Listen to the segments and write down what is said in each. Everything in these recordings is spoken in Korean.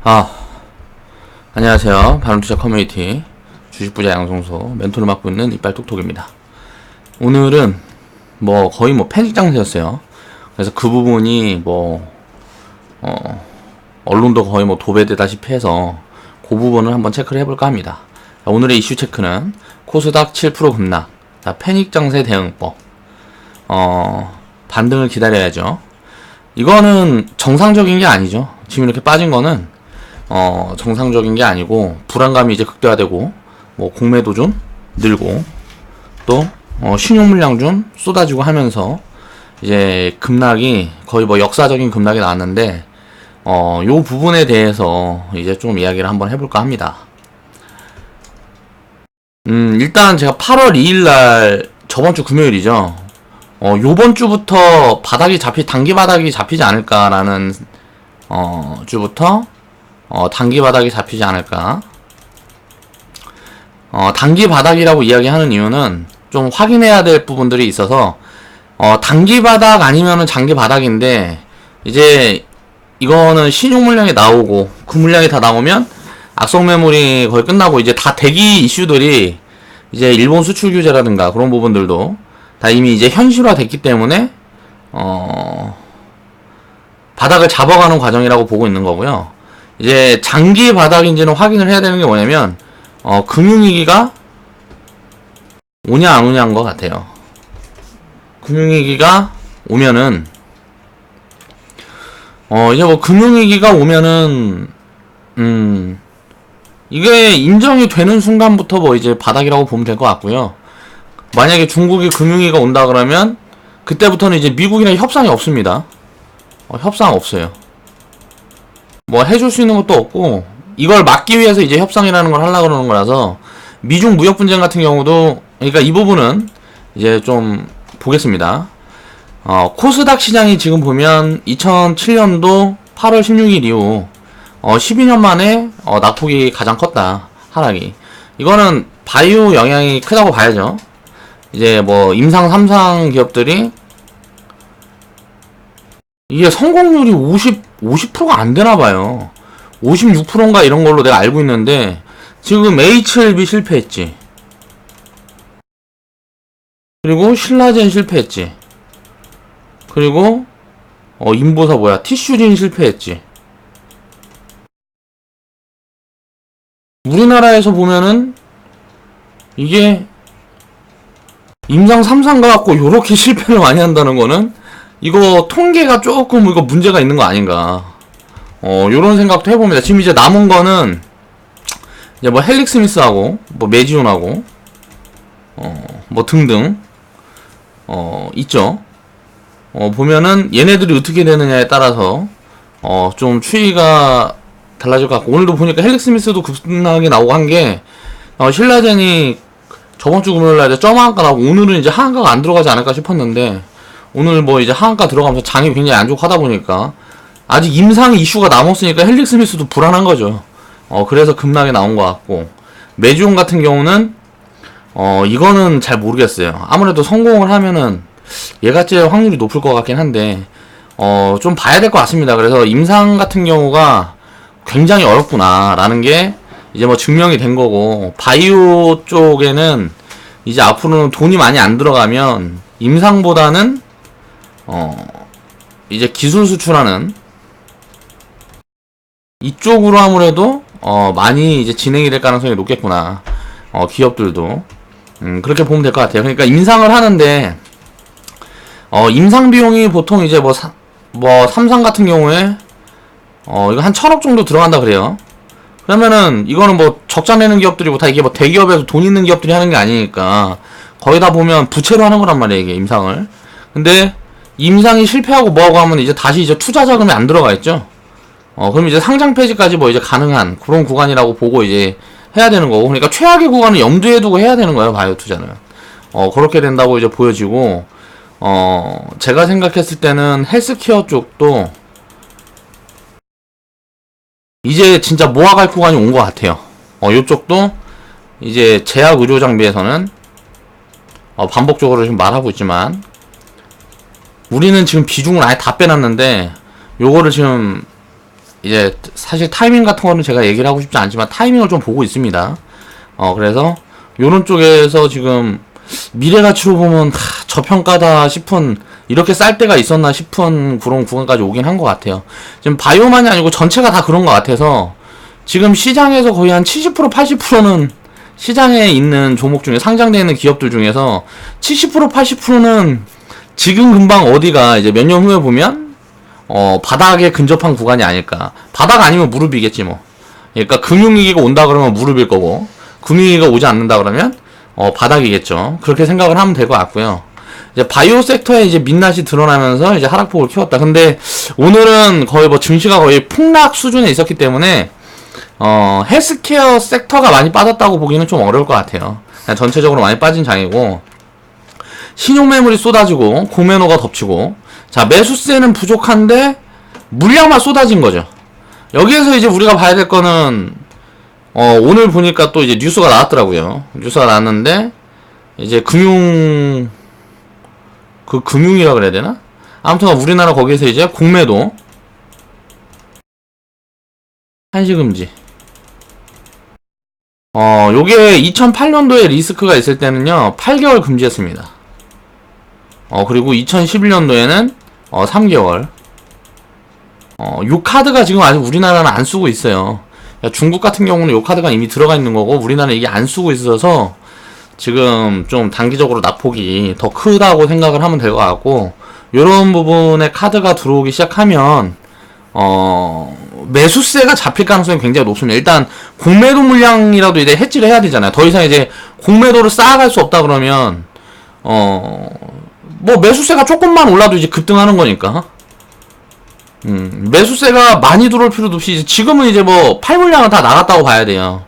아, 안녕하세요. 바른투자 커뮤니티 주식부자 양성소 멘토를 맡고 있는 이빨 톡톡입니다. 오늘은 거의 패닉 장세였어요. 그래서 그 부분이 언론도 거의 도배되다시피 해서 그 부분을 한번 체크를 해볼까 합니다. 자, 오늘의 이슈 체크는 코스닥 7% 급락, 자, 패닉 장세 대응법, 반등을 기다려야죠. 이거는 정상적인 게 아니죠. 지금 이렇게 빠진 거는 정상적인 게 아니고 불안감이 이제 극대화되고 공매도 좀 늘고 또 신용 물량 좀 쏟아지고 하면서 이제 급락이 거의 역사적인 급락이 나왔는데 요 부분에 대해서 이제 좀 이야기를 한번 해볼까 합니다. 일단 제가 8월 2일날 저번 주 금요일이죠. 요번 주부터 단기 바닥이 잡히지 않을까라는 주부터 단기 바닥이 잡히지 않을까. 단기 바닥이라고 이야기하는 이유는 좀 확인해야 될 부분들이 있어서 단기 바닥 아니면은 장기 바닥인데 이제 이거는 신용 물량이 나오고 그 물량이 다 나오면 악성 매물이 거의 끝나고 이제 다 대기 이슈들이 이제 일본 수출 규제라든가 그런 부분들도 다 이미 이제 현실화 됐기 때문에 바닥을 잡아가는 과정이라고 보고 있는 거고요. 이제 장기 바닥인지는 확인을 해야 되는 게 뭐냐면 금융위기가 오냐 안 오냐인 것 같아요. 금융위기가 오면은 이제 금융위기가 오면은 이게 인정이 되는 순간부터 이제 바닥이라고 보면 될 것 같고요. 만약에 중국이 금융위기가 온다 그러면 그때부터는 이제 미국이랑 협상이 없습니다. 협상 없어요. 해줄 수 있는 것도 없고 이걸 막기 위해서 이제 협상이라는 걸 하려고 그러는 거라서 미중 무역 분쟁 같은 경우도 그러니까 이 부분은 이제 좀 보겠습니다. 코스닥 시장이 지금 보면 2007년도 8월 16일 이후 12년 만에 낙폭이 가장 컸다. 하락이. 이거는 바이오 영향이 크다고 봐야죠. 이제 임상 3상 기업들이 이게 성공률이 50%가 안 되나 봐요. 56%인가 이런 걸로 내가 알고 있는데 지금 HLB 실패했지. 그리고 신라젠 실패했지. 그리고 인보사 티슈진 실패했지. 우리나라에서 보면은 이게 임상 3상 가갖고 요렇게 실패를 많이 한다는 거는 이거 통계가 조금 이거 문제가 있는 거 아닌가. 요런 생각도 해봅니다. 지금 이제 남은 거는 이제 헬릭스미스하고 메지온하고 등등 있죠. 보면은 얘네들이 어떻게 되느냐에 따라서 좀 추이가 달라질 것 같고 오늘도 보니까 헬릭스미스도 급락이 나오고 한 게 신라젠이 저번 주 금요일날 이제 점한가 나오고 오늘은 이제 하한가가 안 들어가지 않을까 싶었는데 오늘 이제 하한가 들어가면서 장이 굉장히 안 좋고 하다 보니까 아직 임상 이슈가 남았으니까 헬릭스미스도 불안한 거죠. 그래서 급락이 나온 것 같고 메지온 같은 경우는 이거는 잘 모르겠어요. 아무래도 성공을 하면은 얘가 제일 확률이 높을 것 같긴 한데 좀 봐야 될 것 같습니다. 그래서 임상 같은 경우가 굉장히 어렵구나 라는 게 이제 증명이 된 거고 바이오 쪽에는 이제 앞으로는 돈이 많이 안 들어가면 임상보다는 이제 기술 수출하는 이쪽으로 아무래도 많이 이제 진행이 될 가능성이 높겠구나. 기업들도 그렇게 보면 될 것 같아요. 그러니까 임상을 하는데 임상 비용이 보통 이제 삼상 같은 경우에 이거 한 1,000억 정도 들어간다 그래요. 그러면은 이거는 적자 내는 기업들이 다 이게 대기업에서 돈 있는 기업들이 하는 게 아니니까 거의 다 보면 부채로 하는 거란 말이에요, 이게 임상을. 근데 임상이 실패하고 뭐하고 하면 이제 다시 이제 투자 자금이 안 들어가 있죠. 그럼 이제 상장 폐지까지 이제 가능한 그런 구간이라고 보고 이제 해야 되는 거고. 그러니까 최악의 구간을 염두에 두고 해야 되는 거예요, 바이오 투자는. 그렇게 된다고 이제 보여지고, 제가 생각했을 때는 헬스케어 쪽도 이제 진짜 모아갈 구간이 온 것 같아요. 요쪽도 이제 제약 의료 장비에서는 반복적으로 지금 말하고 있지만 우리는 지금 비중을 아예 다 빼놨는데 요거를 지금 이제 사실 타이밍 같은 거는 제가 얘기를 하고 싶지 않지만 타이밍을 좀 보고 있습니다. 그래서 요런 쪽에서 지금 미래 가치로 보면 저평가다 싶은, 이렇게 쌀 때가 있었나 싶은 그런 구간까지 오긴 한 것 같아요. 지금 바이오만이 아니고 전체가 다 그런 것 같아서 지금 시장에서 거의 한 70% 80%는 시장에 있는 종목 중에 상장되어 있는 기업들 중에서 70% 80%는 지금 금방 어디가 이제 몇 년 후에 보면 바닥에 근접한 구간이 아닐까. 바닥 아니면 무릎이겠지 뭐. 그러니까 금융위기가 온다 그러면 무릎일 거고, 금융위기가 오지 않는다 그러면 바닥이겠죠. 그렇게 생각을 하면 될 것 같고요. 이제 바이오 섹터에 이제 민낯이 드러나면서 이제 하락폭을 키웠다. 근데 오늘은 거의 뭐 증시가 거의 폭락 수준에 있었기 때문에 헬스케어 섹터가 많이 빠졌다고 보기는 좀 어려울 것 같아요. 그냥 전체적으로 많이 빠진 장이고, 신용매물이 쏟아지고 공매도가 덮치고, 자, 매수세는 부족한데 물량만 쏟아진 거죠. 여기에서 이제 우리가 봐야 될 거는 오늘 보니까 또 이제 뉴스가 나왔더라고요. 뉴스가 나왔는데 이제 금융이라 그래야 되나? 아무튼 우리나라 거기에서 이제 공매도 한시금지. 요게 2008년도에 리스크가 있을 때는요 8개월 금지했습니다. 그리고 2011년도에는 3개월. 요 카드가 지금 아직 우리나라는 안 쓰고 있어요. 중국 같은 경우는 요 카드가 이미 들어가 있는 거고, 우리나라는 이게 안 쓰고 있어서 지금 좀 단기적으로 낙폭이 더 크다고 생각을 하면 될 것 같고, 요런 부분에 카드가 들어오기 시작하면 매수세가 잡힐 가능성이 굉장히 높습니다. 일단 공매도 물량이라도 이제 해지를 해야 되잖아요. 더 이상 이제 공매도를 쌓아갈 수 없다 그러면 뭐 매수세가 조금만 올라도 이제 급등하는 거니까. 매수세가 많이 들어올 필요도 없이 이제 지금은 이제 뭐 팔 물량은 다 나갔다고 봐야 돼요.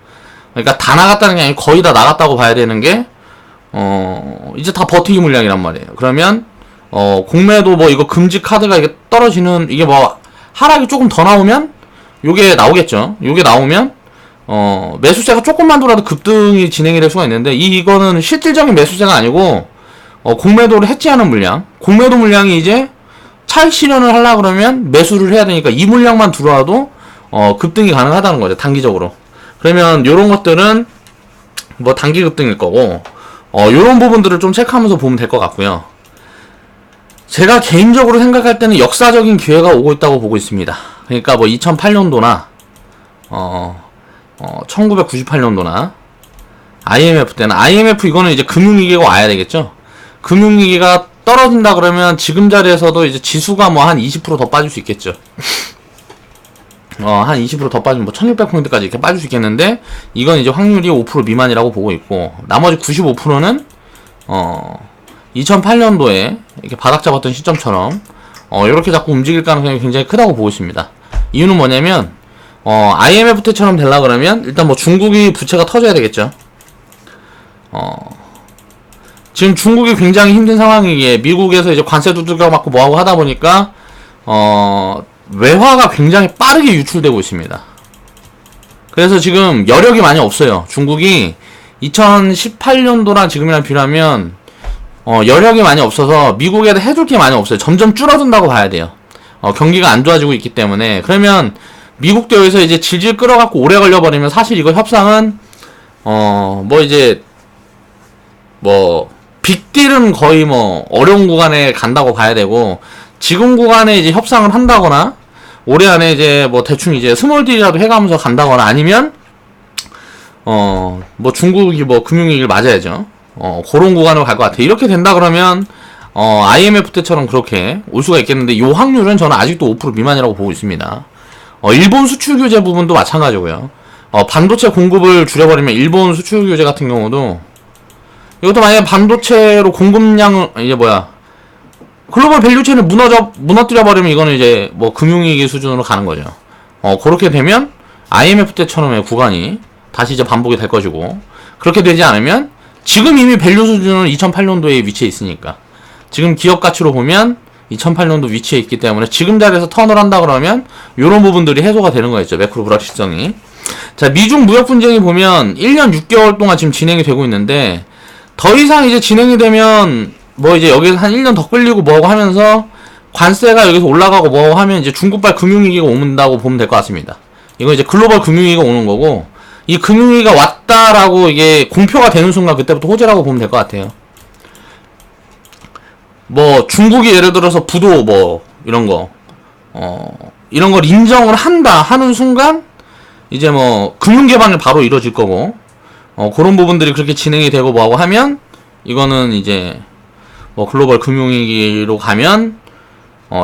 그러니까 다 나갔다는 게 아니고 거의 다 나갔다고 봐야 되는 게 이제 다 버티기 물량이란 말이에요. 그러면 공매도 뭐 이거 금지 카드가 이게 떨어지는, 이게 뭐 하락이 조금 더 나오면 요게 나오겠죠. 요게 나오면 매수세가 조금만 돌아도 급등이 진행이 될 수가 있는데, 이거는 실질적인 매수세가 아니고 공매도를 해지하는 물량, 공매도 물량이 이제 차익 실현을 하려고 그러면 매수를 해야 되니까 이 물량만 들어와도 급등이 가능하다는 거죠, 단기적으로. 그러면 요런 것들은 뭐 단기 급등일 거고, 요런 부분들을 좀 체크하면서 보면 될 것 같고요. 제가 개인적으로 생각할 때는 역사적인 기회가 오고 있다고 보고 있습니다. 그러니까 뭐 2008년도나 1998년도나 IMF 때는, IMF 이거는 이제 금융위기가 와야 되겠죠. 금융위기가 떨어진다 그러면 지금 자리에서도 이제 지수가 뭐 한 20% 더 빠질 수 있겠죠. 한 20% 더 빠지면 뭐 1600포인트까지 이렇게 빠질 수 있겠는데, 이건 이제 확률이 5% 미만이라고 보고 있고, 나머지 95%는 2008년도에 이렇게 바닥 잡았던 시점처럼 이렇게 자꾸 움직일 가능성이 굉장히 크다고 보고 있습니다. 이유는 뭐냐면 IMF 때처럼 되려 그러면 일단 뭐 중국이 부채가 터져야 되겠죠. 지금 중국이 굉장히 힘든 상황이기에 미국에서 이제 관세 두들겨 맞고 뭐하고 하다 보니까 외화가 굉장히 빠르게 유출되고 있습니다. 그래서 지금 여력이 많이 없어요. 중국이 2018년도랑 지금이랑 비교하면 여력이 많이 없어서 미국에도 해줄 게 많이 없어요. 점점 줄어든다고 봐야 돼요. 경기가 안 좋아지고 있기 때문에. 그러면 미국도 여기서 이제 질질 끌어갖고 오래 걸려버리면 사실 이거 협상은 뭐 이제 뭐 빅딜은 거의 뭐 어려운 구간에 간다고 봐야 되고, 지금 구간에 이제 협상을 한다거나 올해 안에 이제 뭐 대충 이제 스몰 딜이라도 해가면서 간다거나, 아니면 뭐 중국이 뭐 금융위기를 맞아야죠. 그런 구간으로 갈 것 같아요. 이렇게 된다 그러면 IMF 때처럼 그렇게 올 수가 있겠는데, 요 확률은 저는 아직도 5% 미만이라고 보고 있습니다. 일본 수출 규제 부분도 마찬가지고요. 반도체 공급을 줄여버리면 일본 수출 규제 같은 경우도, 이것도 만약에 반도체로 공급량을 이제 글로벌 밸류체인을 무너뜨려버리면 이거는 이제 뭐 금융위기 수준으로 가는 거죠. 그렇게 되면 IMF 때처럼의 구간이 다시 이제 반복이 될 것이고, 그렇게 되지 않으면 지금 이미 밸류 수준은 2008년도에 위치해 있으니까, 지금 기업 가치로 보면 2008년도 위치해 있기 때문에 지금 자리에서 턴을 한다 그러면 요런 부분들이 해소가 되는 거였죠. 매크로 불확실성이. 자, 미중 무역 분쟁이 보면 1년 6개월 동안 지금 진행이 되고 있는데, 더 이상 이제 진행이 되면 뭐 이제 여기서 한 1년 더 끌리고 뭐하고 하면서 관세가 여기서 올라가고 뭐 하면 이제 중국발 금융위기가 온다고 보면 될 것 같습니다. 이거 이제 글로벌 금융위기가 오는 거고, 이 금융위기가 왔다라고 이게 공표가 되는 순간 그때부터 호재라고 보면 될 것 같아요. 뭐 중국이 예를 들어서 부도 뭐 이런 거 이런 걸 인정을 한다 하는 순간 이제 뭐 금융 개방이 바로 이루어질 거고, 그런 부분들이 그렇게 진행이 되고 뭐하고 하면 이거는 이제 뭐 글로벌 금융위기로 가면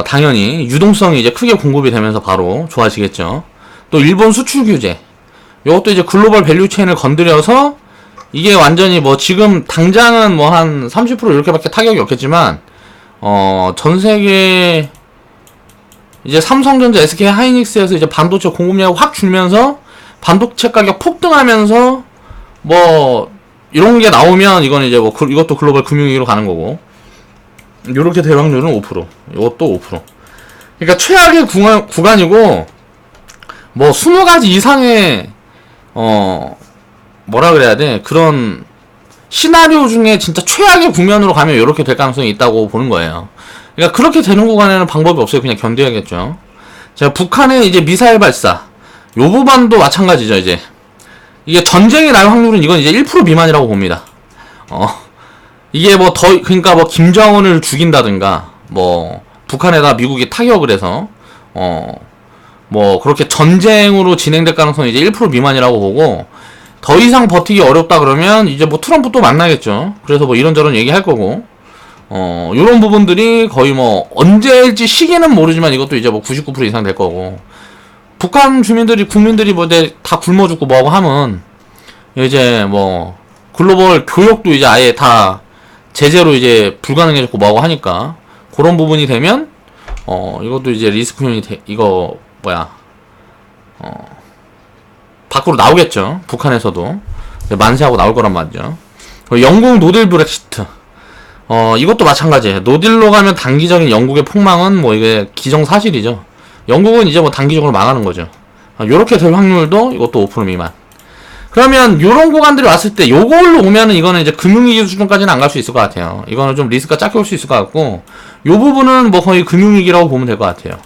당연히 유동성이 이제 크게 공급이 되면서 바로 좋아지겠죠. 또 일본 수출 규제, 이것도 이제 글로벌 밸류 체인을 건드려서 이게 완전히 뭐 지금 당장은 뭐 한 30% 이렇게밖에 타격이 없겠지만 전 세계 이제 삼성전자, SK 하이닉스에서 이제 반도체 공급량을 확 줄면서 반도체 가격 폭등하면서 뭐 이런 게 나오면 이건 이제 뭐 이것도 글로벌 금융위기로 가는 거고, 요렇게 될 확률은 5%, 이것도 5%. 그러니까 최악의 구간이고 뭐 20가지 이상의 뭐라 그래야 돼, 그런 시나리오 중에 진짜 최악의 국면으로 가면 이렇게 될 가능성이 있다고 보는 거예요. 그러니까 그렇게 되는 구간에는 방법이 없어요. 그냥 견뎌야겠죠. 자, 북한의 이제 미사일 발사, 요 부분도 마찬가지죠. 이제 이게 전쟁이 날 확률은 이건 이제 1% 미만이라고 봅니다. 이게 뭐 그러니까 뭐 김정은을 죽인다든가 뭐 북한에다 미국이 타격을 해서 뭐 그렇게 전쟁으로 진행될 가능성이 이제 1% 미만이라고 보고, 더 이상 버티기 어렵다 그러면 이제 뭐 트럼프 또 만나겠죠. 그래서 뭐 이런저런 얘기할 거고, 요런 부분들이 거의 뭐 언제일지 시기는 모르지만 이것도 이제 뭐 99% 이상 될 거고, 북한 국민들이 뭐 다 굶어 죽고 뭐하고 하면 이제 뭐 글로벌 교역도 이제 아예 다 제재로 이제 불가능해졌고 뭐하고 하니까, 그런 부분이 되면 이것도 이제 리스크형이 이거 뭐야 밖으로 나오겠죠. 북한에서도 만세하고 나올 거란 말이죠. 영국 노딜 브렉시트, 이것도 마찬가지예요. 노딜로 가면 단기적인 영국의 폭망은 뭐 이게 기정사실이죠. 영국은 이제 뭐 단기적으로 망하는 거죠. 요렇게 될 확률도 이것도 5% 미만. 그러면 요런 구간들이 왔을 때 요걸로 오면은 이거는 이제 금융위기 수준까지는 안 갈 수 있을 것 같아요. 이거는 좀 리스크가 작게 올 수 있을 것 같고, 요 부분은 뭐 거의 금융위기라고 보면 될 것 같아요.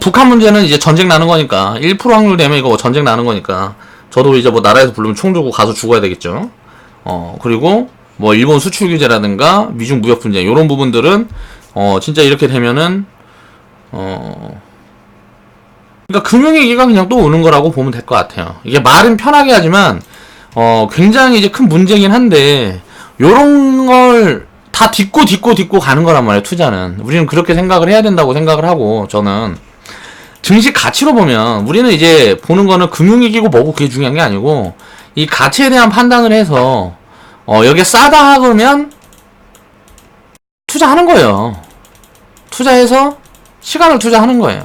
북한 문제는 이제 전쟁 나는 거니까 1% 확률 되면 이거 전쟁 나는 거니까 저도 이제 뭐 나라에서 부르면 총 들고 가서 죽어야 되겠죠. 그리고 뭐 일본 수출 규제라든가 미중 무역 분쟁, 요런 부분들은 진짜 이렇게 되면은 그러니까 금융위기가 그냥 또 오는 거라고 보면 될 것 같아요. 이게 말은 편하게 하지만 굉장히 이제 큰 문제긴 한데, 요런 걸 다 딛고 가는 거란 말이에요. 투자는 우리는 그렇게 생각을 해야 된다고 생각을 하고, 저는 증시 가치로 보면 우리는 이제 보는 거는 금융위기고 뭐고 그게 중요한 게 아니고, 이 가치에 대한 판단을 해서 여기에 싸다 하면 투자하는 거예요. 투자해서 시간을 투자하는 거예요.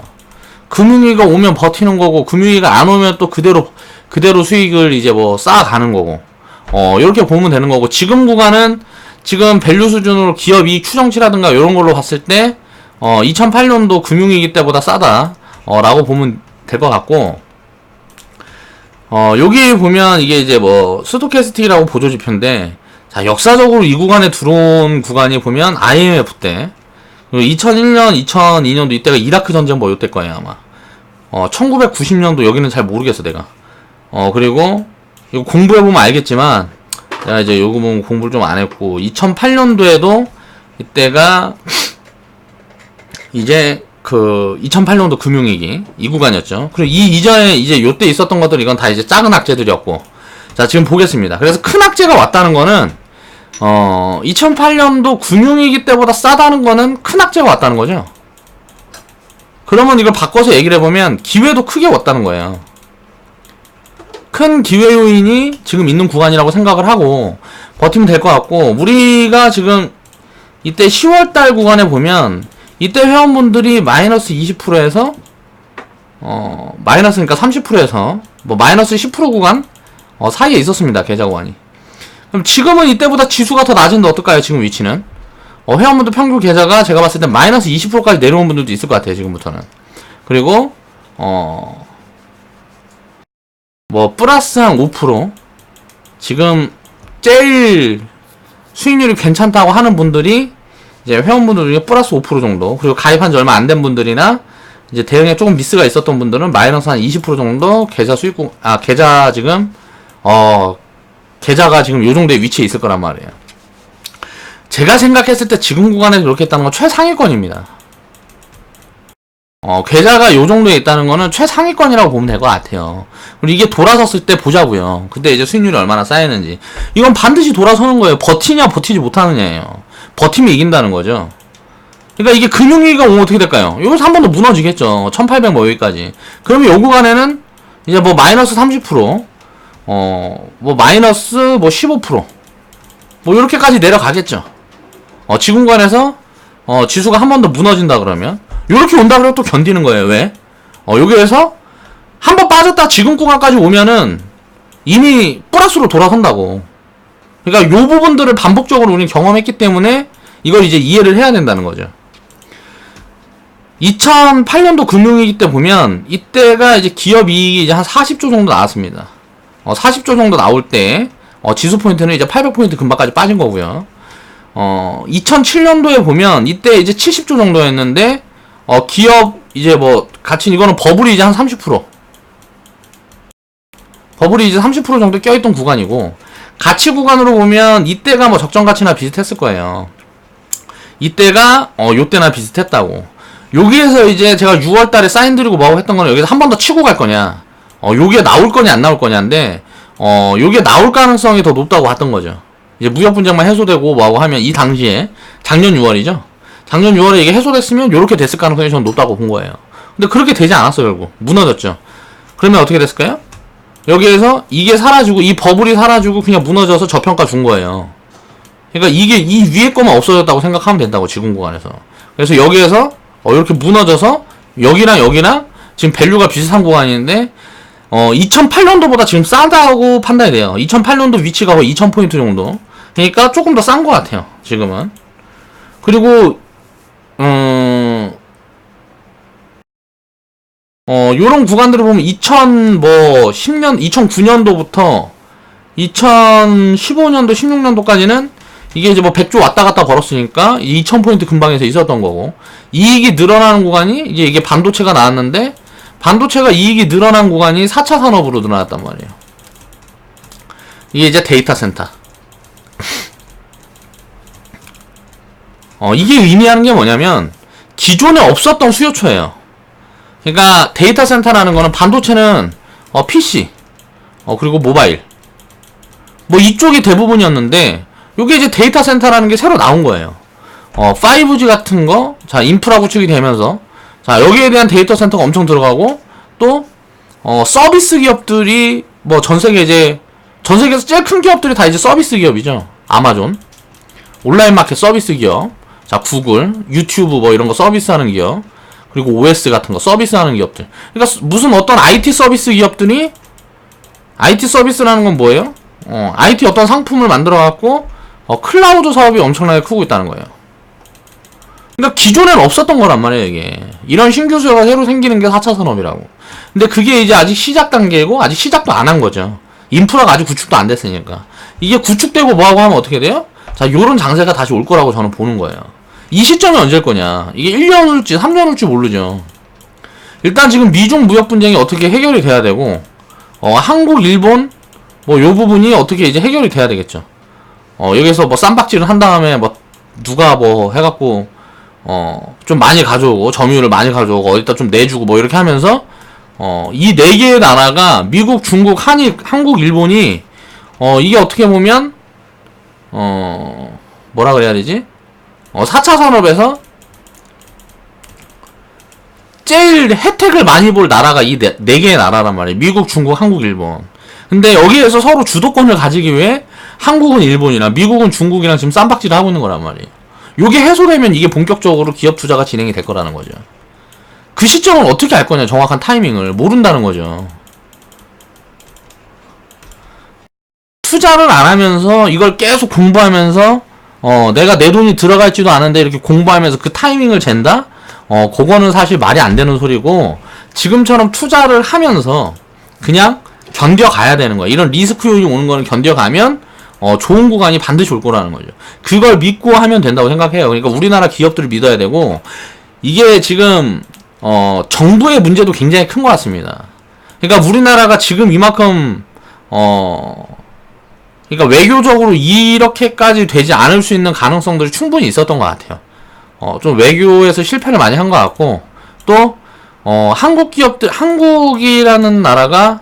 금융위기가 오면 버티는 거고, 금융위기가 안 오면 또 그대로 수익을 이제 뭐 쌓아가는 거고, 이렇게 보면 되는 거고, 지금 구간은 지금 밸류 수준으로 기업 이익 추정치라든가 이런 걸로 봤을 때 2008년도 금융위기 때보다 싸다 라고 보면 될 것 같고, 여기 보면 이게 이제 뭐 스토캐스틱이라고 보조지표인데, 자, 역사적으로 이 구간에 들어온 구간이 보면 IMF 때, 2001년, 2002년도 이때가 이라크 전쟁 뭐 요때 거예요 아마. 1990년도 여기는 잘 모르겠어 내가. 그리고 이거 공부해보면 알겠지만, 내가 이제 요거 보면 공부를 좀 안 했고, 2008년도에도 이때가 이제 그 2008년도 금융위기 이 구간이었죠. 그리고 이 이전에 이제 요때 있었던 것들, 이건 다 이제 작은 악재들이었고, 자 지금 보겠습니다. 그래서 큰 악재가 왔다는 거는 2008년도 금융위기 때보다 싸다는 거는 큰 악재가 왔다는 거죠. 그러면 이걸 바꿔서 얘기를 해보면 기회도 크게 왔다는 거예요. 큰 기회 요인이 지금 있는 구간이라고 생각을 하고 버티면 될 것 같고, 우리가 지금 이때 10월달 구간에 보면 이때 회원분들이 마이너스 20%에서 마이너스 그러니까 30%에서 뭐 마이너스 10% 구간 사이에 있었습니다. 계좌 구간이. 그럼 지금은 이때보다 지수가 더 낮은데 어떨까요? 지금 위치는 회원분들 평균 계좌가 제가 봤을 때 마이너스 20%까지 내려온 분들도 있을 것 같아요. 지금부터는. 그리고 뭐 플러스 한 5%, 지금 제일 수익률이 괜찮다고 하는 분들이 이제 회원분들 중에 플러스 5% 정도, 그리고 가입한 지 얼마 안 된 분들이나 이제 대응에 조금 미스가 있었던 분들은 마이너스 한 20% 정도 계좌 수익금, 계좌 지금 계좌가 지금 요 정도의 위치에 있을 거란 말이에요. 제가 생각했을 때 지금 구간에서 그렇게 했다는 건 최상위권입니다. 계좌가 요 정도에 있다는 거는 최상위권이라고 보면 될 것 같아요. 그리고 이게 돌아섰을 때 보자고요. 그때 이제 수익률이 얼마나 쌓이는지. 이건 반드시 돌아서는 거예요. 버티냐 버티지 못하느냐예요. 버티면 이긴다는 거죠. 그러니까 이게 금융위기가 오면 어떻게 될까요? 여기서 한 번 더 무너지겠죠. 1800 뭐 여기까지. 그러면 요 구간에는 이제 뭐 마이너스 30%, 뭐 마이너스 뭐 15%, 뭐 요렇게까지 내려가겠죠. 지금 구간에서 지수가 한 번 더 무너진다 그러면 요렇게 온다 그러면 또 견디는 거예요. 왜? 여기에서 한 번 빠졌다 지금 구간까지 오면은 이미 플러스로 돌아선다고. 그러니까 요 부분들을 반복적으로 우리는 경험했기 때문에 이걸 이제 이해를 해야 된다는 거죠. 2008년도 금융위기 때 보면 이때가 이제 기업 이익이 이제 한 40조 정도 나왔습니다. 40조 정도 나올 때 지수 포인트는 이제 800포인트 근방까지 빠진 거고요. 2007년도에 보면 이때 이제 70조 정도였는데 기업 이제 뭐 가치 이거는 버블이 이제 한 30%. 버블이 이제 30% 정도 껴있던 구간이고, 가치 구간으로 보면 이때가 뭐 적정 가치나 비슷했을 거예요. 이때가 요때나 비슷했다고. 여기에서 이제 제가 6월 달에 사인 드리고 뭐하고 했던 거는 여기서 한 번 더 치고 갈 거냐, 요게 나올 거냐 안 나올 거냐인데, 요게 나올 가능성이 더 높다고 했던 거죠. 이제 무역 분쟁만 해소되고 뭐하고 하면 이 당시에 작년 6월이죠. 작년 6월에 이게 해소됐으면 요렇게 됐을 가능성이 저는 높다고 본 거예요. 근데 그렇게 되지 않았어요. 결국 무너졌죠. 그러면 어떻게 됐을까요? 여기에서 이게 사라지고 이 버블이 사라지고 그냥 무너져서 저평가 준 거예요. 그러니까 이게 이 위에 거만 없어졌다고 생각하면 된다고, 지금 구간에서. 그래서 여기에서 이렇게 무너져서 여기랑 여기랑 지금 밸류가 비슷한 구간인데 2008년도보다 지금 싸다고 판단이 돼요. 2008년도 위치가 거의 2000포인트 정도. 그러니까 조금 더 싼 것 같아요, 지금은. 그리고 요런 구간들을 보면 2009년도부터 2015년도, 16년도까지는 이게 이제 뭐 100조 왔다 갔다 벌었으니까 2000포인트 근방에서 있었던 거고, 이익이 늘어나는 구간이 이게 반도체가 나왔는데, 반도체가 이익이 늘어난 구간이 4차 산업으로 늘어났단 말이에요. 이게 이제 데이터 센터. 이게 의미하는 게 뭐냐면 기존에 없었던 수요처예요. 그러니까 데이터 센터라는 거는 반도체는 PC, 그리고 모바일, 뭐 이쪽이 대부분이었는데, 요게 이제 데이터 센터라는 게 새로 나온 거예요. 5G 같은 거, 자, 인프라 구축이 되면서, 자, 여기에 대한 데이터 센터가 엄청 들어가고, 또 서비스 기업들이 뭐 전 세계에서 제일 큰 기업들이 다 이제 서비스 기업이죠. 아마존, 온라인 마켓 서비스 기업, 자, 구글, 유튜브 뭐 이런 거 서비스하는 기업, 그리고 OS 같은 거 서비스하는 기업들. 그러니까 무슨 어떤 IT 서비스 기업들이, IT 서비스라는 건 뭐예요? IT 어떤 상품을 만들어 갖고 클라우드 사업이 엄청나게 크고 있다는 거예요. 그러니까 기존에는 없었던 거란 말이에요, 이게. 이런 신규 수요가 새로 생기는 게 4차 산업이라고. 근데 그게 이제 아직 시작 단계고, 아직 시작도 안 한 거죠. 인프라가 아직 구축도 안 됐으니까. 이게 구축되고 뭐하고 하면 어떻게 돼요? 자, 요런 장세가 다시 올 거라고 저는 보는 거예요. 이 시점이 언제일 거냐? 이게 1년 올지 3년 올지 모르죠. 일단 지금 미중 무역 분쟁이 어떻게 해결이 돼야 되고, 한국, 일본 뭐 요 부분이 어떻게 이제 해결이 돼야 되겠죠. 여기서 뭐 쌈박질을 한 다음에 뭐 누가 뭐 해갖고 좀 많이 가져오고, 점유율을 많이 가져오고, 어디다 좀 내주고 뭐 이렇게 하면서 이 네 개의 나라가 미국, 중국, 한국, 일본이 이게 어떻게 보면 뭐라 그래야 되지? 4차 산업에서 제일 혜택을 많이 볼 나라가 이 네 개의 나라란 말이에요. 미국, 중국, 한국, 일본. 근데 여기에서 서로 주도권을 가지기 위해 한국은 일본이랑 미국은 중국이랑 지금 쌈박질을 하고 있는 거란 말이에요. 요게 해소되면 이게 본격적으로 기업 투자가 진행이 될 거라는 거죠. 그 시점을 어떻게 알 거냐, 정확한 타이밍을 모른다는 거죠. 투자를 안 하면서 이걸 계속 공부하면서 내가 내 돈이 들어갈지도 않은데 이렇게 공부하면서 그 타이밍을 잰다? 그거는 사실 말이 안 되는 소리고, 지금처럼 투자를 하면서 그냥 견뎌가야 되는 거야. 이런 리스크 요인이 오는 거는 견뎌가면 좋은 구간이 반드시 올 거라는 거죠. 그걸 믿고 하면 된다고 생각해요. 그러니까 우리나라 기업들을 믿어야 되고, 이게 지금 정부의 문제도 굉장히 큰 것 같습니다. 그러니까 우리나라가 지금 이만큼 그러니까 외교적으로 이렇게까지 되지 않을 수 있는 가능성들이 충분히 있었던 것 같아요. 좀 외교에서 실패를 많이 한 것 같고, 또 한국 기업들, 한국이라는 나라가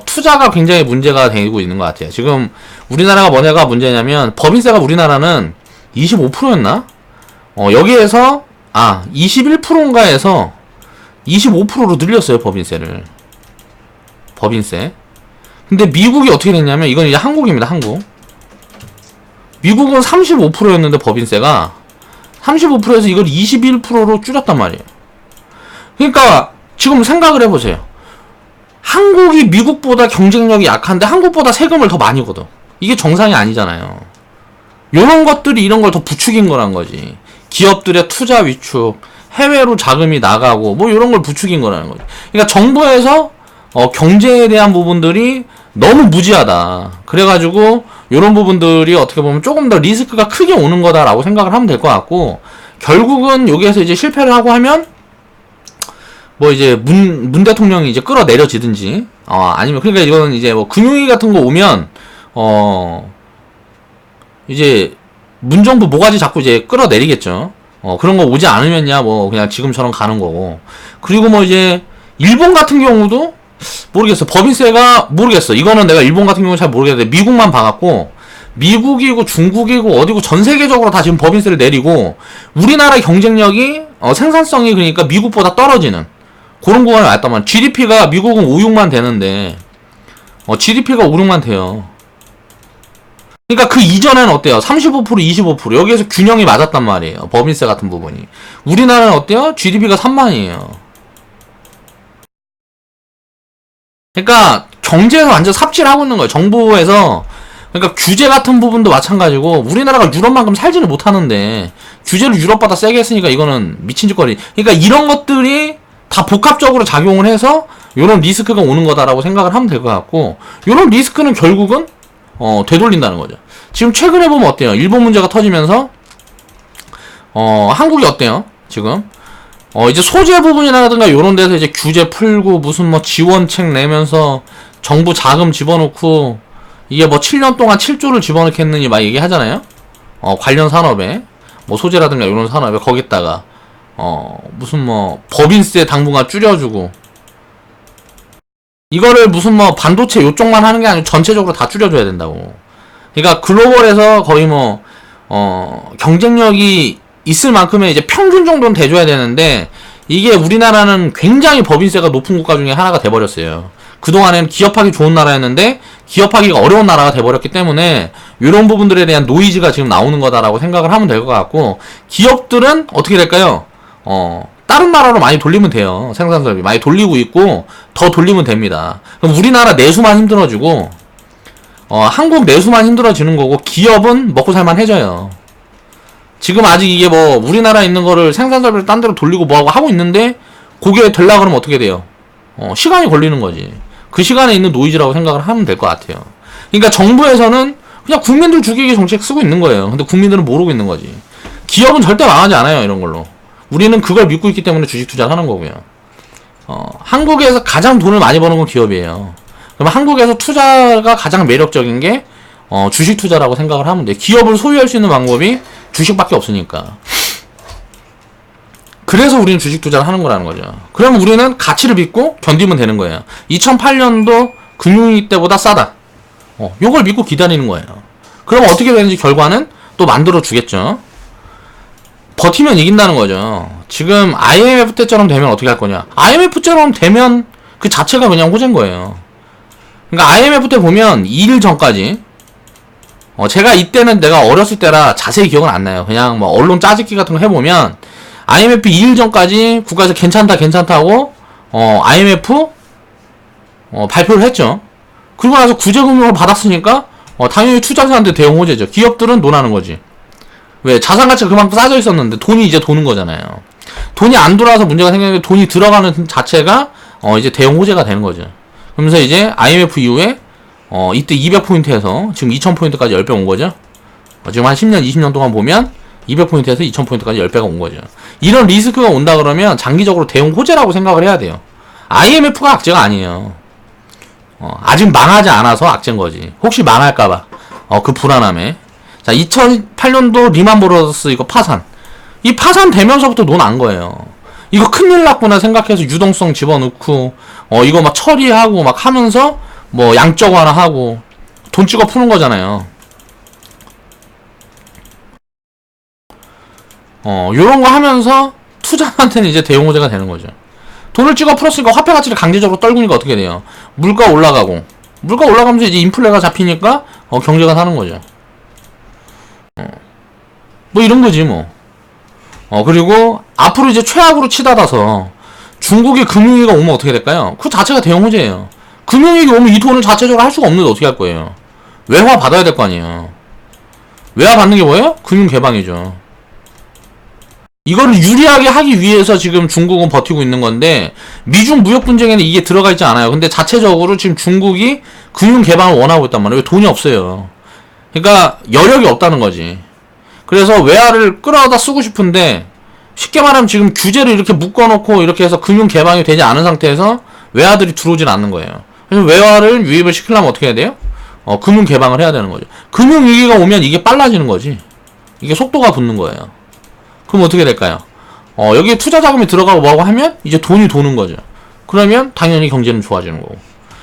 투자가 굉장히 문제가 되고 있는 것 같아요. 지금 우리나라가 뭐냐가 문제냐면, 법인세가 우리나라는 25%였나? 여기에서 21%인가에서 25%로 늘렸어요, 법인세를. 법인세. 근데 미국이 어떻게 됐냐면, 이건 이제 한국입니다, 한국. 미국은 35%였는데 법인세가 35%에서 이걸 21%로 줄였단 말이에요. 그러니까 지금 생각을 해보세요. 한국이 미국보다 경쟁력이 약한데 한국보다 세금을 더 많이 걷어. 이게 정상이 아니잖아요. 요런 것들이 이런 걸 더 부추긴 거란 거지. 기업들의 투자 위축, 해외로 자금이 나가고 뭐 요런 걸 부추긴 거라는 거지. 그러니까 정부에서 경제에 대한 부분들이 너무 무지하다. 그래가지고 요런 부분들이 어떻게 보면 조금 더 리스크가 크게 오는 거다라고 생각을 하면 될 것 같고, 결국은 여기에서 이제 실패를 하고 하면 뭐 이제 문 대통령이 이제 끌어내려지든지, 아니면 그러니까 이거는 이제 뭐 금융위 같은 거 오면 이제 문정부 모가지 잡고 이제 끌어내리겠죠. 그런 거 오지 않으면야 뭐 그냥 지금처럼 가는 거고. 그리고 뭐 이제 일본 같은 경우도 모르겠어. 법인세가 모르겠어. 이거는 내가 일본 같은 경우는 잘 모르겠는데, 미국만 봐갖고, 미국이고 중국이고 어디고 전 세계적으로 다 지금 법인세를 내리고, 우리나라 경쟁력이 생산성이 그러니까 미국보다 떨어지는 그런 구간을 왔단 말이야. GDP가 미국은 5, 6만 되는데 GDP가 5, 6만 돼요. 그러니까 그 이전에는 어때요? 35%, 25% 여기에서 균형이 맞았단 말이에요. 법인세 같은 부분이. 우리나라는 어때요? GDP가 3만이에요. 그러니까 경제에서 완전 삽질하고 있는 거예요. 정부에서. 그러니까 규제 같은 부분도 마찬가지고, 우리나라가 유럽만큼 살지를 못하는데 규제를 유럽보다 세게 했으니까 이거는 미친 짓거리. 그러니까 이런 것들이 다 복합적으로 작용을 해서 요런 리스크가 오는 거다라고 생각을 하면 될 것 같고, 요런 리스크는 결국은 되돌린다는 거죠. 지금 최근에 보면 어때요? 일본 문제가 터지면서 한국이 어때요? 지금 이제 소재 부분이라든가 요런 데서 이제 규제 풀고 무슨 뭐 지원책 내면서 정부 자금 집어넣고, 이게 뭐 7년 동안 7조를 집어넣겠느니 막 얘기하잖아요. 관련 산업에 뭐 소재라든가 요런 산업에 거기다가 무슨 뭐 법인세 당분간 줄여주고, 이거를 무슨 뭐 반도체 요쪽만 하는 게 아니고 전체적으로 다 줄여줘야 된다고. 그러니까 글로벌에서 거의 뭐 경쟁력이 있을 만큼의 이제 평균 정도는 돼줘야 되는데, 이게 우리나라는 굉장히 법인세가 높은 국가 중에 하나가 돼버렸어요. 그동안에는 기업하기 좋은 나라였는데 기업하기가 어려운 나라가 돼버렸기 때문에 이런 부분들에 대한 노이즈가 지금 나오는 거다라고 생각을 하면 될 것 같고, 기업들은 어떻게 될까요? 다른 나라로 많이 돌리면 돼요. 생산설비 많이 돌리고 있고 더 돌리면 됩니다. 그럼 우리나라 내수만 힘들어지고 한국 내수만 힘들어지는 거고, 기업은 먹고 살만해져요. 지금 아직 이게 뭐 우리나라에 있는 거를 생산설비를 딴 데로 돌리고 뭐하고 하고 있는데, 그게 되려 그러면 어떻게 돼요? 시간이 걸리는 거지. 그 시간에 있는 노이즈라고 생각을 하면 될 것 같아요. 그러니까 정부에서는 그냥 국민들 죽이기 정책 쓰고 있는 거예요. 근데 국민들은 모르고 있는 거지. 기업은 절대 망하지 않아요, 이런 걸로. 우리는 그걸 믿고 있기 때문에 주식 투자를 하는 거고요. 한국에서 가장 돈을 많이 버는 건 기업이에요. 그럼 한국에서 투자가 가장 매력적인 게 주식 투자라고 생각을 하면 돼요. 기업을 소유할 수 있는 방법이 주식밖에 없으니까. 그래서 우리는 주식 투자를 하는 거라는 거죠. 그러면 우리는 가치를 믿고 견디면 되는 거예요. 2008년도 금융위기 때보다 싸다. 요걸 믿고 기다리는 거예요. 그럼 어떻게 되는지 결과는 또 만들어 주겠죠. 버티면 이긴다는 거죠. 지금 IMF 때처럼 되면 어떻게 할 거냐. IMF처럼 되면 그 자체가 그냥 호재인 거예요. 그러니까 IMF 때 보면 2일 전까지, 제가 이때는 내가 어렸을 때라 자세히 기억은 안 나요. 그냥 뭐 언론 짜집기 같은 거 해보면 IMF 2일 전까지 국가에서 괜찮다고 IMF 발표를 했죠. 그리고 나서 구제금융을 받았으니까 당연히 투자자한테 대응 호재죠. 기업들은 논하는 거지. 왜? 자산 가치가 그만큼 싸져 있었는데 돈이 이제 도는 거잖아요. 돈이 안 돌아와서 문제가 생겼는데 돈이 들어가는 자체가 이제 대응 호재가 되는 거죠. 그러면서 이제 IMF 이후에 이때 200포인트에서 지금 2000포인트까지 10배 온 거죠. 지금 한 10년, 20년 동안 보면 200포인트에서 2000포인트까지 10배가 온 거죠. 이런 리스크가 온다 그러면 장기적으로 대응 호재라고 생각을 해야 돼요. IMF가 악재가 아니에요. 아직 망하지 않아서 악재인 거지. 혹시 망할까봐. 그 불안함에. 자, 2008년도 리만 브러더스 이거 파산. 이 파산 되면서부터 논 안 거예요. 이거 큰일 났구나 생각해서 유동성 집어넣고, 이거 막 처리하고 막 하면서, 뭐 양적 완화하고, 돈 찍어 푸는 거잖아요. 요런 거 하면서 투자한테는 이제 대응 호재가 되는 거죠. 돈을 찍어 풀었으니까 화폐 가치를 강제적으로 떨구니까 어떻게 돼요? 물가 올라가고, 물가 올라가면서 이제 인플레가 잡히니까, 경제가 사는 거죠. 뭐 이런 거지 뭐. 그리고 앞으로 이제 최악으로 치닫아서 중국의 금융위기가 오면 어떻게 될까요? 그 자체가 대형 호재예요. 금융위기 오면 이 돈을 자체적으로 할 수가 없는데 어떻게 할 거예요? 외화 받아야 될 거 아니에요. 외화 받는 게 뭐예요? 금융 개방이죠. 이거를 유리하게 하기 위해서 지금 중국은 버티고 있는 건데, 미중 무역 분쟁에는 이게 들어가 있지 않아요. 근데 자체적으로 지금 중국이 금융 개방을 원하고 있단 말이에요. 왜 돈이 없어요. 그러니까 여력이 없다는 거지. 그래서 외화를 끌어다 쓰고 싶은데, 쉽게 말하면 지금 규제를 이렇게 묶어놓고 이렇게 해서 금융 개방이 되지 않은 상태에서 외화들이 들어오질 않는 거예요. 그래서 외화를 유입을 시키려면 어떻게 해야 돼요? 금융 개방을 해야 되는 거죠. 금융 위기가 오면 이게 빨라지는 거지. 이게 속도가 붙는 거예요. 그럼 어떻게 될까요? 여기에 투자 자금이 들어가고 뭐하고 하면 이제 돈이 도는 거죠. 그러면 당연히 경제는 좋아지는 거고.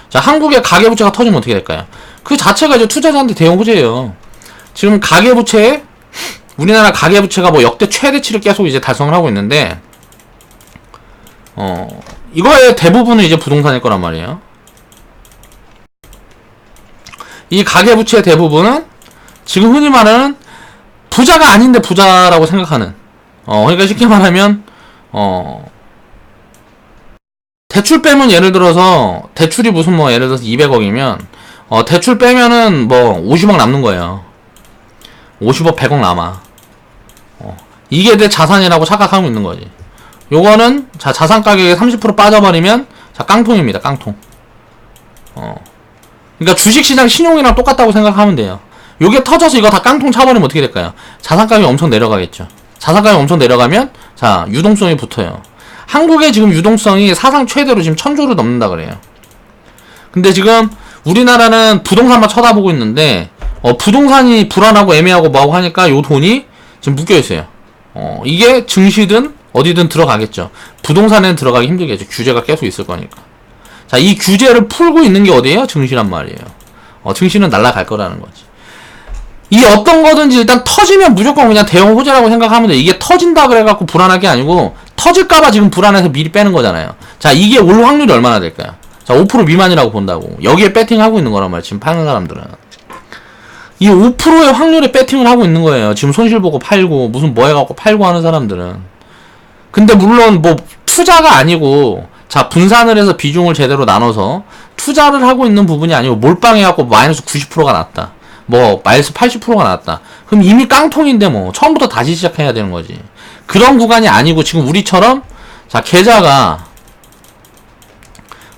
자, 한국의 가계부채가 터지면 어떻게 될까요? 그 자체가 이제 투자자한테 대형 호재예요. 지금 가계부채에 우리나라 가계부채가 뭐 역대 최대치를 계속 이제 달성을 하고 있는데, 이거의 대부분은 이제 부동산일 거란 말이에요. 이 가계부채의 대부분은 지금 흔히 말하는 부자가 아닌데 부자라고 생각하는, 그러니까 쉽게 말하면, 대출 빼면 예를 들어서, 대출이 무슨 뭐 예를 들어서 200억이면, 대출 빼면은 뭐 50억 남는 거예요. 50억, 100억 남아. 이게 내 자산이라고 착각하고 있는 거지. 요거는, 자, 자산 가격에 30% 빠져버리면, 자, 깡통입니다, 깡통. 그러니까 주식시장 신용이랑 똑같다고 생각하면 돼요. 요게 터져서 이거 다 깡통 차버리면 어떻게 될까요? 자산 가격이 엄청 내려가겠죠. 자산 가격이 엄청 내려가면, 자, 유동성이 붙어요. 한국의 지금 유동성이 사상 최대로 지금 1000조를 넘는다 그래요. 근데 지금 우리나라는 부동산만 쳐다보고 있는데, 부동산이 불안하고 애매하고 뭐하고 하니까 요 돈이 지금 묶여있어요. 이게 증시든 어디든 들어가겠죠. 부동산에는 들어가기 힘들겠죠. 규제가 계속 있을 거니까. 자, 이 규제를 풀고 있는 게 어디예요? 증시란 말이에요. 증시는 날아갈 거라는 거지. 이 어떤 거든지 일단 터지면 무조건 그냥 대형 호재라고 생각하면 돼. 이게 터진다 그래갖고 불안할 게 아니고, 터질까봐 지금 불안해서 미리 빼는 거잖아요. 자, 이게 올 확률이 얼마나 될까요? 자, 5% 미만이라고 본다고. 여기에 배팅하고 있는 거란 말이야, 지금 파는 사람들은. 이 5%의 확률에 배팅을 하고 있는 거예요. 지금 손실 보고 팔고, 무슨 뭐 해갖고 팔고 하는 사람들은. 근데 물론 뭐, 투자가 아니고, 자, 분산을 해서 비중을 제대로 나눠서, 투자를 하고 있는 부분이 아니고, 몰빵해갖고 마이너스 90%가 났다. 뭐, 마이너스 80%가 났다. 그럼 이미 깡통인데 뭐, 처음부터 다시 시작해야 되는 거지. 그런 구간이 아니고, 지금 우리처럼, 자, 계좌가,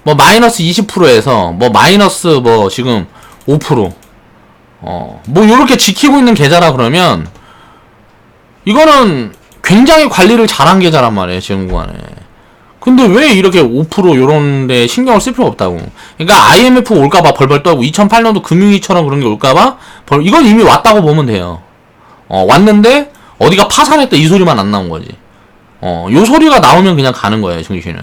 뭐, 마이너스 20%에서, 뭐, 마이너스 뭐, 지금 5%. 뭐 요렇게 지키고 있는 계좌라 그러면 이거는 굉장히 관리를 잘한 계좌란 말이에요, 지금 구간에. 근데 왜 이렇게 5% 요런데 신경을 쓸 필요가 없다고. 그러니까 IMF 올까봐 벌벌 떨고 2008년도 금융위기처럼 그런 게 올까봐 이건 이미 왔다고 보면 돼요. 왔는데 어디가 파산했다 이 소리만 안 나온 거지. 요 소리가 나오면 그냥 가는 거예요, 증시는.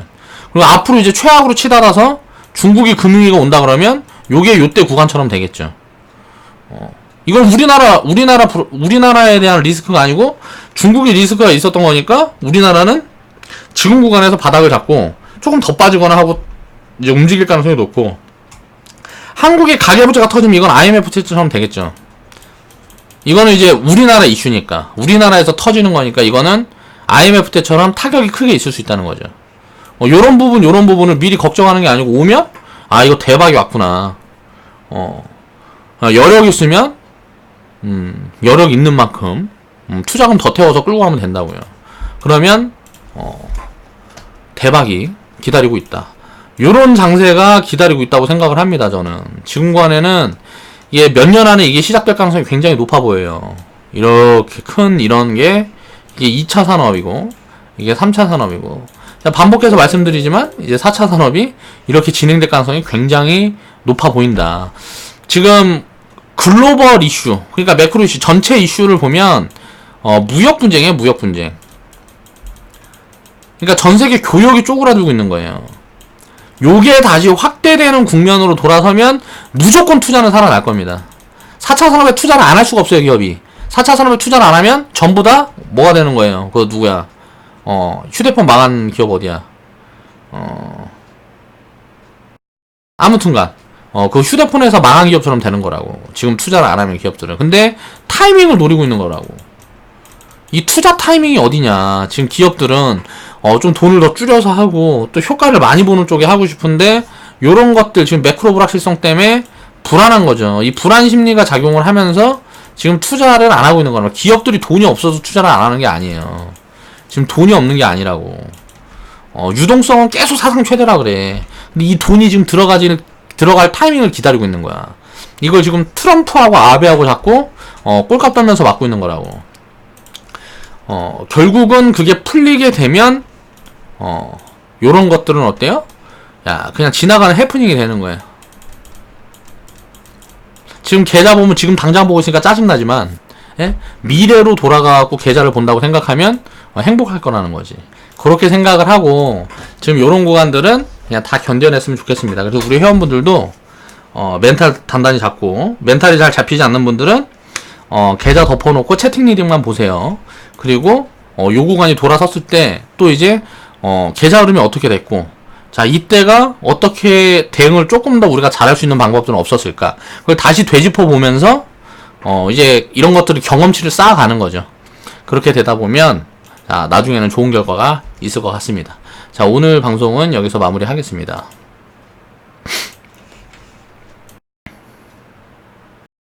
그리고 앞으로 이제 최악으로 치달아서 중국이 금융위기가 온다 그러면 요게 요때 구간처럼 되겠죠. 이건 우리나라에 대한 리스크가 아니고 중국의 리스크가 있었던 거니까 우리나라는 지금 구간에서 바닥을 잡고 조금 더 빠지거나 하고 이제 움직일 가능성이 높고, 한국의 가계부채가 터지면 이건 IMF 때처럼 되겠죠. 이거는 이제 우리나라 이슈니까, 우리나라에서 터지는 거니까 이거는 IMF 때처럼 타격이 크게 있을 수 있다는 거죠. 요런 부분을 미리 걱정하는 게 아니고 오면, 아, 이거 대박이 왔구나. 여력 있으면, 여력 있는 만큼, 투자금 더 태워서 끌고 가면 된다고요. 그러면, 대박이 기다리고 있다. 요런 장세가 기다리고 있다고 생각을 합니다. 저는 지금 구간에는 이게 몇 년 안에 이게 시작될 가능성이 굉장히 높아 보여요. 이렇게 큰 이런 게 이게 2차 산업이고 이게 3차 산업이고, 반복해서 말씀드리지만 이제 4차 산업이 이렇게 진행될 가능성이 굉장히 높아 보인다. 지금 글로벌 이슈, 그러니까 매크로 이슈 전체 이슈를 보면 무역 분쟁이에요. 무역 분쟁. 그러니까 전 세계 교역이 쪼그라들고 있는 거예요. 요게 다시 확대되는 국면으로 돌아서면 무조건 투자는 살아날 겁니다. 4차 산업에 투자를 안 할 수가 없어요, 기업이. 4차 산업에 투자를 안 하면 전부 다 뭐가 되는 거예요. 그거 누구야? 휴대폰 망한 기업 어디야? 아무튼간 그 휴대폰에서 망한 기업처럼 되는 거라고. 지금 투자를 안 하면 기업들은. 근데 타이밍을 노리고 있는 거라고. 이 투자 타이밍이 어디냐. 지금 기업들은 좀 돈을 더 줄여서 하고 또 효과를 많이 보는 쪽에 하고 싶은데, 요런 것들 지금 매크로 불확실성 때문에 불안한 거죠. 이 불안 심리가 작용을 하면서 지금 투자를 안 하고 있는 거라. 기업들이 돈이 없어서 투자를 안 하는 게 아니에요. 지금 돈이 없는 게 아니라고. 유동성은 계속 사상 최대라 그래. 근데 이 돈이 지금 들어갈 타이밍을 기다리고 있는 거야. 이걸 지금 트럼프하고 아베하고 자꾸 꼴값 떨면서 막고 있는 거라고. 결국은 그게 풀리게 되면 요런 것들은 어때요? 야, 그냥 지나가는 해프닝이 되는 거예요. 지금 계좌 보면 지금 당장 보고 있으니까 짜증나지만, 예? 미래로 돌아가고 계좌를 본다고 생각하면 행복할 거라는 거지. 그렇게 생각을 하고 지금 요런 구간들은 그냥 다 견뎌냈으면 좋겠습니다. 그래서 우리 회원분들도 멘탈 단단히 잡고, 멘탈이 잘 잡히지 않는 분들은 계좌 덮어놓고 채팅 리딩만 보세요. 그리고 요 구간이 돌아섰을 때 또 이제 계좌 흐름이 어떻게 됐고, 자, 이때가 어떻게 대응을 조금 더 우리가 잘할 수 있는 방법들은 없었을까, 그걸 다시 되짚어 보면서 이제 이런 것들을 경험치를 쌓아가는 거죠. 그렇게 되다 보면 자, 나중에는 좋은 결과가 있을 것 같습니다. 자, 오늘 방송은 여기서 마무리하겠습니다.